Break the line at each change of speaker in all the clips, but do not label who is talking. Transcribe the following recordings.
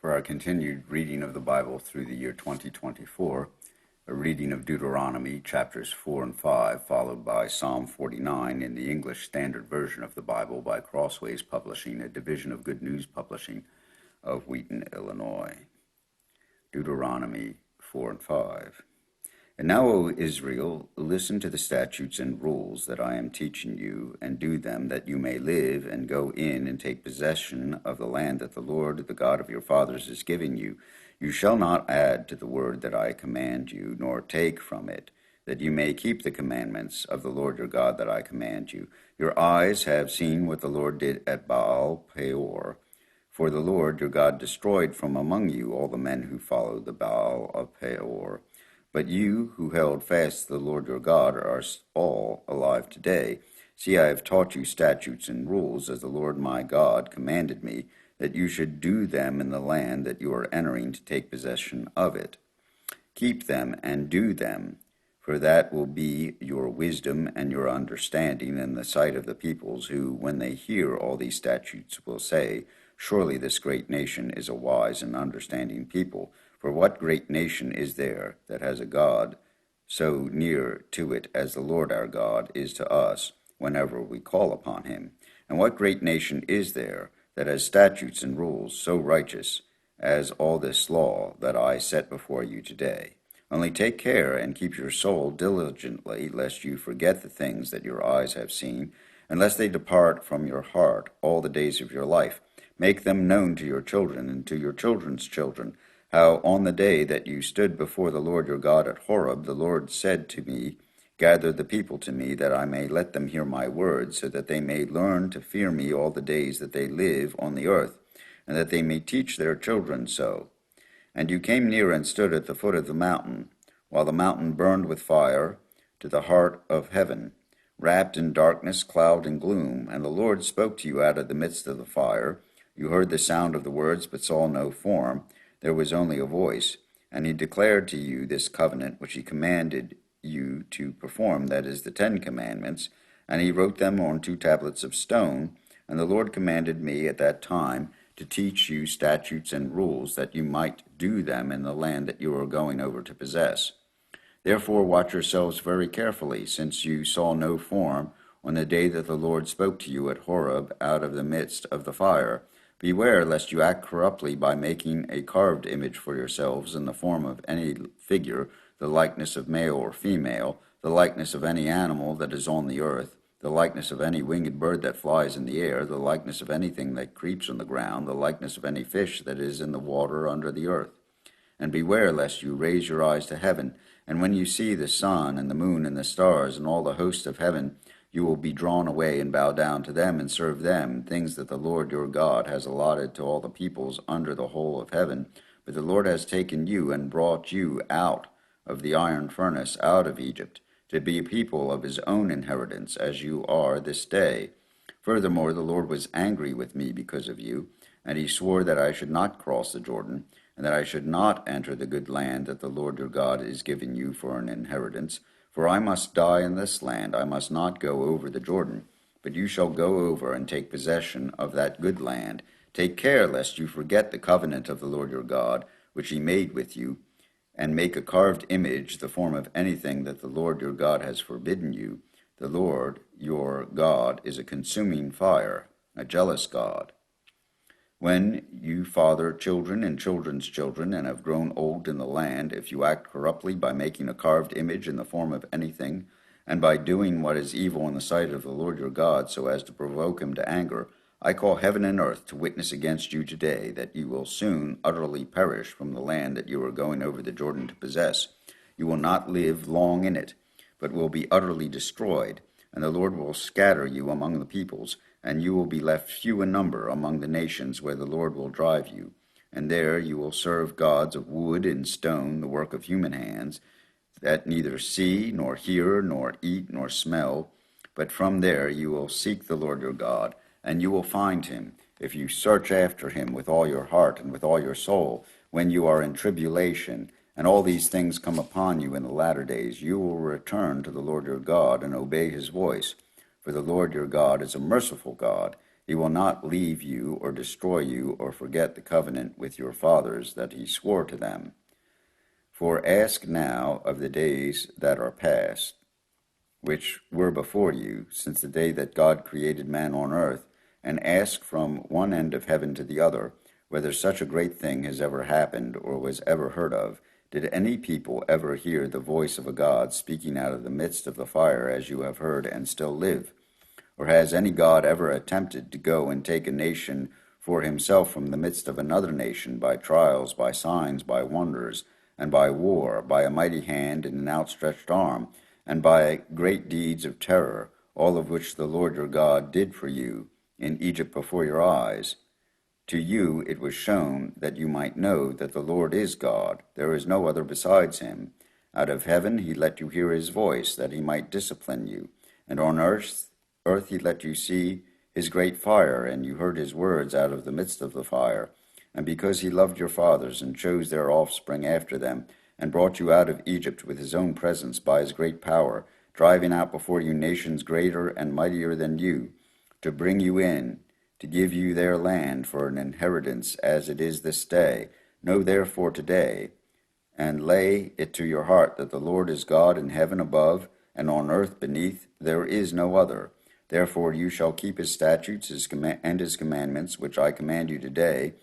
For our continued reading of the Bible through the year 2024, a reading of Deuteronomy chapters 4 and 5, followed by Psalm 49 in the English Standard Version of the Bible by Crossways Publishing, a division of Good News Publishing of Wheaton, Illinois. Deuteronomy 4 and 5. And now, O Israel, listen to the statutes and rules that I am teaching you, and do them, that you may live and go in and take possession of the land that the Lord, the God of your fathers, is giving you. You shall not add to the word that I command you, nor take from it, that you may keep the commandments of the Lord your God that I command you. Your eyes have seen what the Lord did at Baal Peor. For the Lord your God destroyed from among you all the men who followed the Baal of Peor. But you who held fast to the Lord your God are all alive today. See, I have taught you statutes and rules, as the Lord my God commanded me, that you should do them in the land that you are entering to take possession of it. Keep them and do them, for that will be your wisdom and your understanding in the sight of the peoples, who, when they hear all these statutes, will say, Surely this great nation is a wise and understanding people. For what great nation is there that has a God so near to it as the Lord our God is to us whenever we call upon him? And what great nation is there that has statutes and rules so righteous as all this law that I set before you today? Only take care and keep your soul diligently, lest you forget the things that your eyes have seen, and lest they depart from your heart all the days of your life. Make them known to your children and to your children's children, how on the day that you stood before the Lord your God at Horeb, the Lord said to me, Gather the people to me, that I may let them hear my words, so that they may learn to fear me all the days that they live on the earth, and that they may teach their children so. And you came near and stood at the foot of the mountain, while the mountain burned with fire to the heart of heaven, wrapped in darkness, cloud, and gloom. And the Lord spoke to you out of the midst of the fire. You heard the sound of the words, but saw no form. There was only a voice, and he declared to you this covenant which he commanded you to perform, that is, the 10 Commandments, and he wrote them on 2 tablets of stone. And the Lord commanded me at that time to teach you statutes and rules, that you might do them in the land that you are going over to possess. Therefore watch yourselves very carefully, since you saw no form on the day that the Lord spoke to you at Horeb out of the midst of the fire. Beware lest you act corruptly by making a carved image for yourselves in the form of any figure, the likeness of male or female, the likeness of any animal that is on the earth, the likeness of any winged bird that flies in the air, the likeness of anything that creeps on the ground, the likeness of any fish that is in the water under the earth. And beware lest you raise your eyes to heaven, and when you see the sun and the moon and the stars and all the host of heaven, you will be drawn away and bow down to them and serve them, things that the Lord your God has allotted to all the peoples under the whole of heaven. But the Lord has taken you and brought you out of the iron furnace, out of Egypt, to be a people of his own inheritance, as you are this day. Furthermore, the Lord was angry with me because of you, and he swore that I should not cross the Jordan, and that I should not enter the good land that the Lord your God is giving you for an inheritance. For I must die in this land, I must not go over the Jordan, but you shall go over and take possession of that good land. Take care lest you forget the covenant of the Lord your God, which he made with you, and make a carved image, the form of anything that the Lord your God has forbidden you. The Lord your God is a consuming fire, a jealous God. When you father children and children's children, and have grown old in the land, if you act corruptly by making a carved image in the form of anything, and by doing what is evil in the sight of the Lord your God, so as to provoke him to anger, I call heaven and earth to witness against you today, that you will soon utterly perish from the land that you are going over the Jordan to possess. You will not live long in it, but will be utterly destroyed, and the Lord will scatter you among the peoples, and you will be left few in number among the nations where the Lord will drive you. And there you will serve gods of wood and stone, the work of human hands, that neither see, nor hear, nor eat, nor smell. But from there you will seek the Lord your God, and you will find him, if you search after him with all your heart and with all your soul. When you are in tribulation, and all these things come upon you in the latter days, you will return to the Lord your God and obey his voice. For the Lord your God is a merciful God. He will not leave you or destroy you or forget the covenant with your fathers that he swore to them. For ask now of the days that are past, which were before you, since the day that God created man on earth, and ask from one end of heaven to the other, whether such a great thing has ever happened or was ever heard of. Did any people ever hear the voice of a God speaking out of the midst of the fire as you have heard and still live? Or has any God ever attempted to go and take a nation for himself from the midst of another nation by trials, by signs, by wonders, and by war, by a mighty hand and an outstretched arm, and by great deeds of terror, all of which the Lord your God did for you in Egypt before your eyes? To you it was shown that you might know that the Lord is God. There is no other besides him. Out of heaven he let you hear his voice, that he might discipline you. And on earth he let you see his great fire, and you heard his words out of the midst of the fire. And because he loved your fathers, and chose their offspring after them, and brought you out of Egypt with his own presence by his great power, driving out before you nations greater and mightier than you, to bring you in, to give you their land for an inheritance as it is this day. Know therefore today, and lay it to your heart, that the Lord is God in heaven above, and on earth beneath. There is no other. Therefore you shall keep his statutes and his commandments, which I command you today,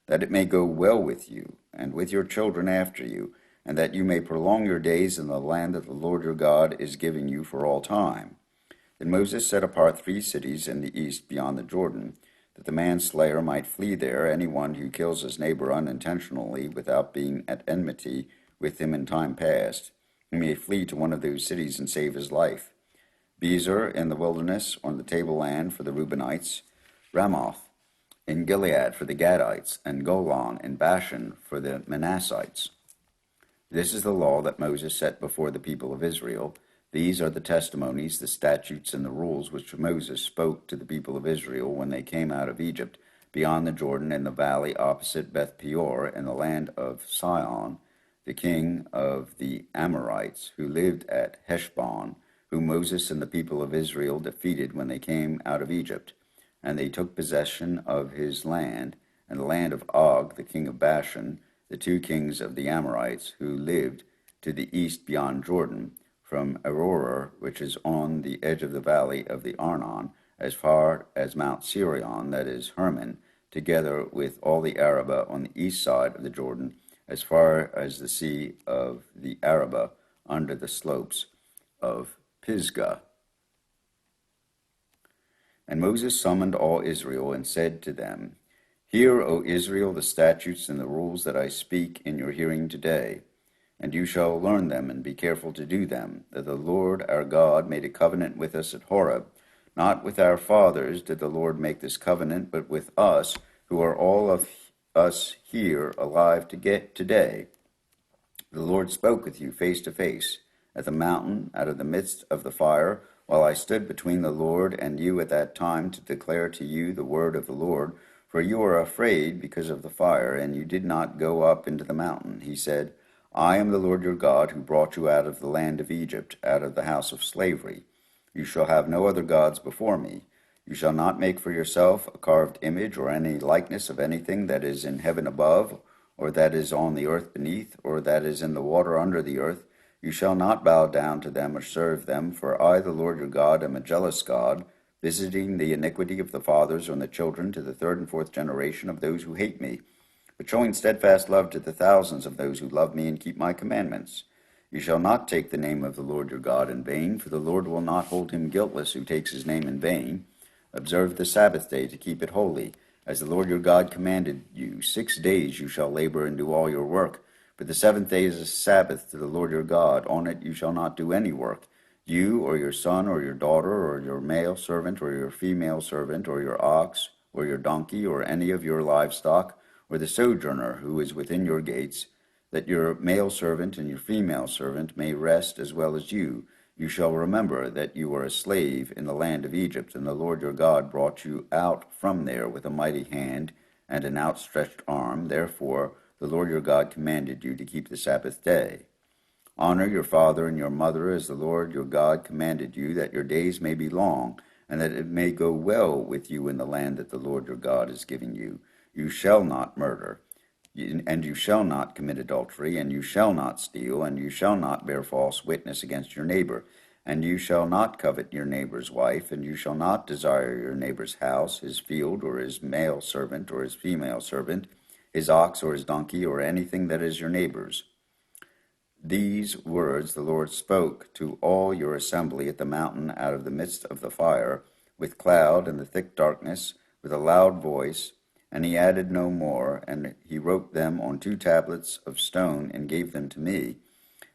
that it may go well with you, and with your children after you, and that you may prolong your days in the land that the Lord your God is giving you for all time. Then Moses set apart 3 cities in the east beyond the Jordan, that the manslayer might flee there, anyone who kills his neighbor unintentionally without being at enmity with him in time past. He may flee to one of those cities and save his life. Bezer in the wilderness on the tableland for the Reubenites, Ramoth in Gilead for the Gadites, and Golan in Bashan for the Manassites. This is the law that Moses set before the people of Israel. These are the testimonies, the statutes, and the rules which Moses spoke to the people of Israel when they came out of Egypt, beyond the Jordan in the valley opposite Beth Peor, in the land of Sihon, the king of the Amorites, who lived at Heshbon, whom Moses and the people of Israel defeated when they came out of Egypt. And they took possession of his land, and the land of Og, the king of Bashan, the 2 kings of the Amorites, who lived to the east beyond Jordan, from Aroer, which is on the edge of the valley of the Arnon, as far as Mount Sirion, that is Hermon, together with all the Arabah on the east side of the Jordan, as far as the sea of the Arabah, under the slopes of Pisgah. And Moses summoned all Israel and said to them, Hear, O Israel, the statutes and the rules that I speak in your hearing today, and you shall learn them and be careful to do them, that the Lord our God made a covenant with us at Horeb. Not with our fathers did the Lord make this covenant, but with us, who are all of us here alive today. The Lord spoke with you face to face at the mountain out of the midst of the fire, while I stood between the Lord and you at that time to declare to you the word of the Lord. For you are afraid because of the fire, and you did not go up into the mountain. He said, I am the Lord your God, who brought you out of the land of Egypt, out of the house of slavery. You shall have no other gods before me. You shall not make for yourself a carved image or any likeness of anything that is in heaven above, or that is on the earth beneath, or that is in the water under the earth. You shall not bow down to them or serve them, for I, the Lord your God, am a jealous God, visiting the iniquity of the fathers on the children to the 3rd and 4th generation of those who hate me, but showing steadfast love to the thousands of those who love me and keep my commandments. You shall not take the name of the Lord your God in vain, for the Lord will not hold him guiltless who takes his name in vain. Observe the Sabbath day to keep it holy, as the Lord your God commanded you. 6 days you shall labor and do all your work, but the 7th day is a Sabbath to the Lord your God. On it you shall not do any work, you or your son or your daughter or your male servant or your female servant or your ox or your donkey or any of your livestock, or the sojourner who is within your gates, that your male servant and your female servant may rest as well as you. You shall remember that you were a slave in the land of Egypt, and the Lord your God brought you out from there with a mighty hand and an outstretched arm. Therefore the Lord your God commanded you to keep the Sabbath day. Honor your father and your mother as the Lord your God commanded you, that your days may be long, and that it may go well with you in the land that the Lord your God is giving you. You shall not murder, and you shall not commit adultery, and you shall not steal, and you shall not bear false witness against your neighbor, and you shall not covet your neighbor's wife, and you shall not desire your neighbor's house, his field, or his male servant, or his female servant, his ox, or his donkey, or anything that is your neighbor's. These words the Lord spoke to all your assembly at the mountain out of the midst of the fire, with cloud and the thick darkness, with a loud voice. And he added no more, and he wrote them on 2 tablets of stone and gave them to me.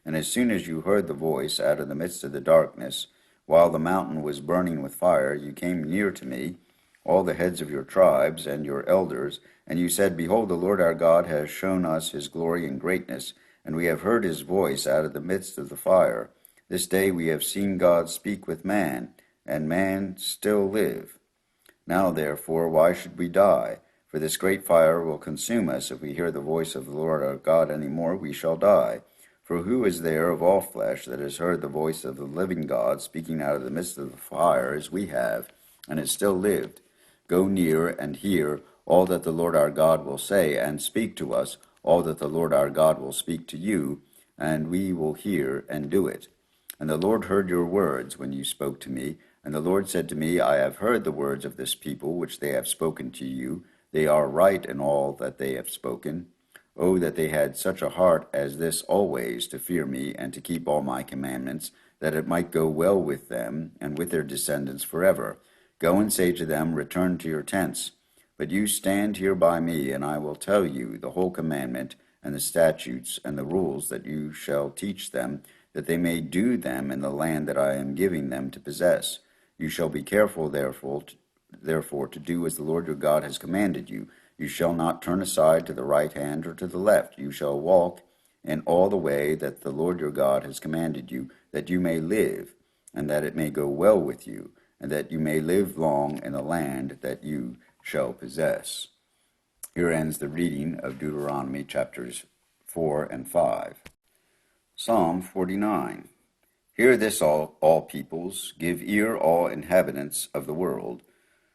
And as soon as you heard the voice out of the midst of the darkness, while the mountain was burning with fire, you came near to me, all the heads of your tribes and your elders, and you said, Behold, the Lord our God has shown us his glory and greatness, and we have heard his voice out of the midst of the fire. This day we have seen God speak with man, and man still live. Now therefore, why should we die? For this great fire will consume us. If we hear the voice of the Lord our God any more, we shall die. For who is there of all flesh that has heard the voice of the living God speaking out of the midst of the fire as we have, and has still lived? Go near and hear all that the Lord our God will say, and speak to us all that the Lord our God will speak to you, and we will hear and do it. And the Lord heard your words when you spoke to me, and the Lord said to me, I have heard the words of this people which they have spoken to you. They are right in all that they have spoken. Oh, that they had such a heart as this always, to fear me and to keep all my commandments, that it might go well with them and with their descendants forever. Go and say to them, Return to your tents. But you stand here by me, and I will tell you the whole commandment and the statutes and the rules that you shall teach them, that they may do them in the land that I am giving them to possess. You shall be careful, therefore, to do as the Lord your God has commanded you. You shall not turn aside to the right hand or to the left. You shall walk in all the way that the Lord your God has commanded you, that you may live, and that it may go well with you, and that you may live long in the land that you shall possess. Here ends the reading of Deuteronomy chapters 4 and 5. Psalm 49. Hear this, all peoples. Give ear, all inhabitants of the world,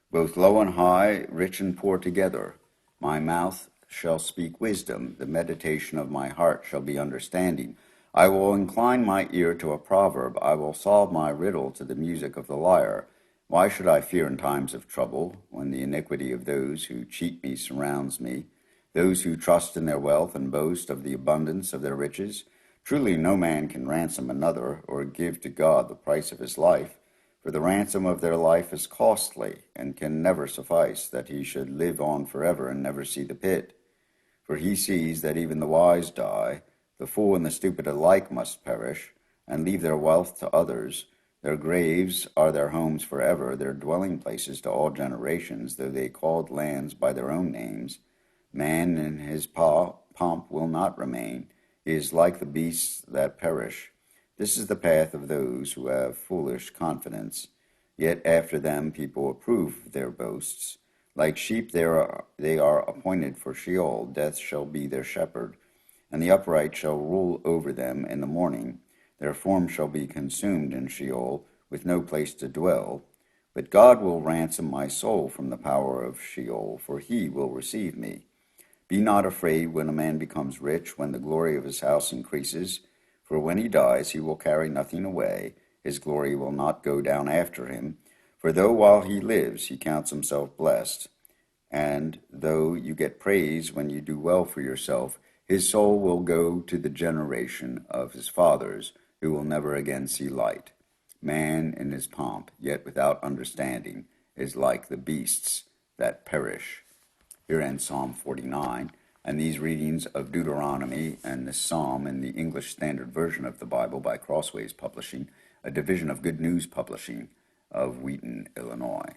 both low and high, rich and poor together. My mouth shall speak wisdom. The meditation of my heart shall be understanding. I will incline my ear to a proverb. I will solve my riddle to the music of the lyre. Why should I fear in times of trouble, when the iniquity of those who cheat me surrounds me, those who trust in their wealth and boast of the abundance of their riches? Truly no man can ransom another, or give to God the price of his life, for the ransom of their life is costly, and can never suffice, that he should live on forever and never see the pit. For he sees that even the wise die, the fool and the stupid alike must perish, and leave their wealth to others. Their graves are their homes forever, their dwelling places to all generations, though they called lands by their own names. Man in his pomp will not remain. He is like the beasts that perish. This is the path of those who have foolish confidence. Yet after them people approve their boasts. Like sheep they are appointed for Sheol. Death shall be their shepherd, and the upright shall rule over them in the morning. Their form shall be consumed in Sheol, with no place to dwell. But God will ransom my soul from the power of Sheol, for he will receive me. Be not afraid when a man becomes rich, when the glory of his house increases. For when he dies, he will carry nothing away. His glory will not go down after him. For though while he lives, he counts himself blessed, and though you get praise when you do well for yourself, his soul will go to the generation of his fathers, who will never again see light. Man in his pomp, yet without understanding, is like the beasts that perish. Here ends Psalm 49, and these readings of Deuteronomy and this psalm in the English Standard Version of the Bible by Crossways Publishing, a division of Good News Publishing of Wheaton, Illinois.